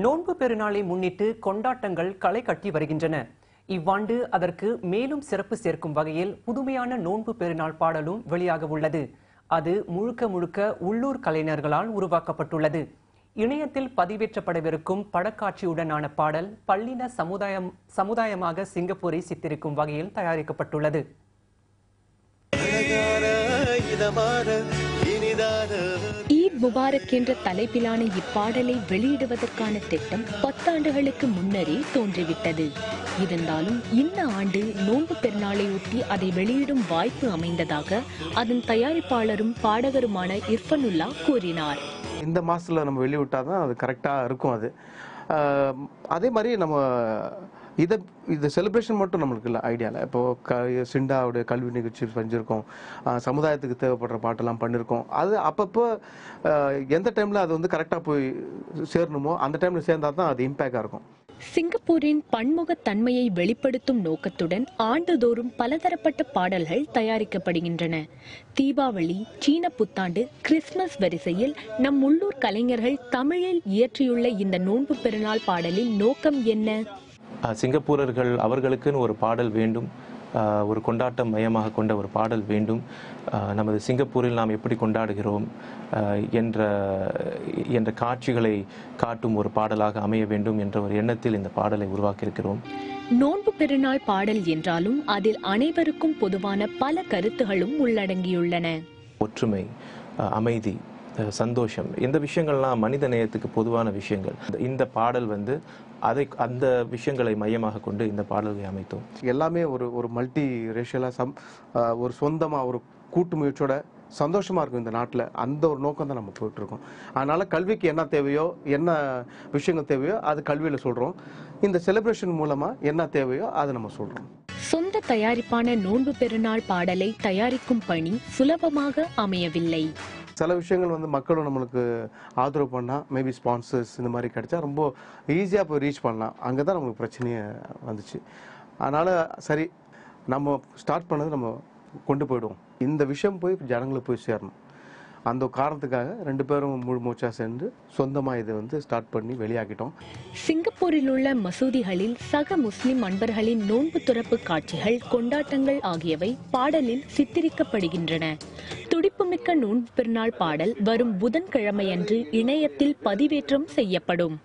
நோன்பு பெருநாளை முன்னிட்டு கொண்டாட்டங்கள் களை கட்டி வருகின்றன. இவ்வாண்டு அதற்கு மேலும் சிறப்பு சேர்க்கும் வகையில் புதுமையான நோன்பு பெருநாள் பாடலும் வெளியாக உள்ளது. அது முழுக்க முழுக்க உள்ளூர் கலைஞர்களால் உருவாக்கப்பட்டுள்ளது. இணையத்தில் பதிவேற்றப்படவிருக்கும் படக்காட்சியுடனான பாடல் பல்லின சமுதாயமாக சிங்கப்பூரை சித்தரிக்கும் வகையில் தயாரிக்கப்பட்டுள்ளது. ஈத் முபாரக் என்ற தலைப்பிலான இப்பாடலை வெளியிடுவதற்கான திட்டம் 10 ஆண்டுகளுக்கு முன்னரே தோன்றிவிட்டது. இருந்தாலும் இந்த ஆண்டு நோன்பு பெருநாளை ஒட்டி அதை வெளியிடும் வாய்ப்பு அமைந்ததாக அதன் தயாரிப்பாளரும் பாடகருமான இர்ஃபனுல்லா கூறினார். இந்த மாசத்துல நம்ம வெளியிட்டாதான் அது கரெக்டா இருக்கும். அது அதே மாதிரி நம்ம இது செலிப்ரேஷன் மட்டும் நம்மளுக்கு இல்லை ஐடியாவில். இப்போது சிண்டாவுடைய கல்வி நிகழ்ச்சி செஞ்சுருக்கோம், சமுதாயத்துக்கு தேவைப்படுற பாட்டெல்லாம் பண்ணியிருக்கோம். அது அப்பப்போ எந்த டைமில் அது வந்து கரெக்டாக போய் சேரணுமோ அந்த டைமில் சேர்ந்தால் தான் அது இம்பேக்டாக இருக்கும். சிங்கப்பூரின் பன்முகத்தன்மையை வெளிப்படுத்தும் நோக்கத்துடன் ஆண்டுதோறும் பலதரப்பட்ட பாடல்கள் தயாரிக்கப்படுகின்றன. தீபாவளி, சீன புத்தாண்டு, கிறிஸ்துமஸ் வரிசையில் நம் உள்ளூர் கலைஞர்கள் தமிழில் இயற்றியுள்ள இந்த நோன்பு பெருநாள் பாடலின் நோக்கம் என்ன? சிங்கப்பூரர்கள் அவர்களுக்குன்னு ஒரு பாடல் வேண்டும், ஒரு கொண்டாட்டம் மையமாக கொண்ட ஒரு பாடல் வேண்டும். நமது சிங்கப்பூரில் நாம் எப்படி கொண்டாடுகிறோம் என்ற காட்சிகளை காட்டும் ஒரு பாடலாக அமைய வேண்டும் என்ற ஒரு எண்ணத்தில் இந்த பாடலை உருவாக்கியிருக்கிறோம். நோன்பு பெருநாள் பாடல் என்றாலும் அதில் அனைவருக்கும் பொதுவான பல கருத்துகளும் உள்ளடங்கியுள்ளன. ஒற்றுமை, அமைதி, சந்தோஷம், இந்த விஷயங்கள்லாம் மனித நேயத்துக்கு பொதுவான விஷயங்கள். இந்த பாடல் வந்து அந்த விஷயங்களை மையமாக கொண்டு இந்த பாடல்களை அமைத்தோம். எல்லாமே ஒரு மல்டி ரேஷியலாக ஒரு சொந்தமாக ஒரு கூட்டு முயற்சியோட சந்தோஷமாக இருக்கும் இந்த நாட்டில். அந்த ஒரு நோக்கம் தான் நம்ம போயிட்டுருக்கோம். அதனால் கல்விக்கு என்ன தேவையோ, என்ன விஷயங்கள் தேவையோ அது கல்வியில் சொல்கிறோம். இந்த செலிப்ரேஷன் மூலமாக என்ன தேவையோ அதை நம்ம சொல்கிறோம். சொந்த தயாரிப்பான நோன்பு பெருநாள் பாடலை தயாரிக்கும் பணி சுலபமாக அமையவில்லை. சில விஷயங்கள் வந்து மக்களும் நம்மளுக்கு ஆதரவு பண்ணால், மேபி ஸ்பான்சர்ஸ் இந்த மாதிரி கிடைச்சா ரொம்ப ஈஸியாக போய் ரீச் பண்ணலாம். அங்கே தான் நமக்கு பிரச்சனையே வந்துச்சு. அதனால் சரி, நம்ம ஸ்டார்ட் பண்ணது நம்ம கொண்டு போயிடுவோம். இந்த விஷயம் போய் ஜனங்களுக்கு போய் சேரணும். அந்த காரணத்துக்காக 2 பேரும் முழு மூச்சா சேர்ந்து சொந்தமாக இதை வந்து ஸ்டார்ட் பண்ணி வெளியாகிட்டோம். சிங்கப்பூரில் உள்ள மசூதிகளில் சக முஸ்லிம் அன்பர்களின் நோன்பு துறப்பு காட்சிகள், கொண்டாட்டங்கள் ஆகியவை பாடலில் சித்தரிக்கப்படுகின்றன. துடிப்புமிக்க நோன்பு பெருநாள் பாடல் வரும் புதன்கிழமையன்று இணையத்தில் பதிவேற்றம் செய்யப்படும்.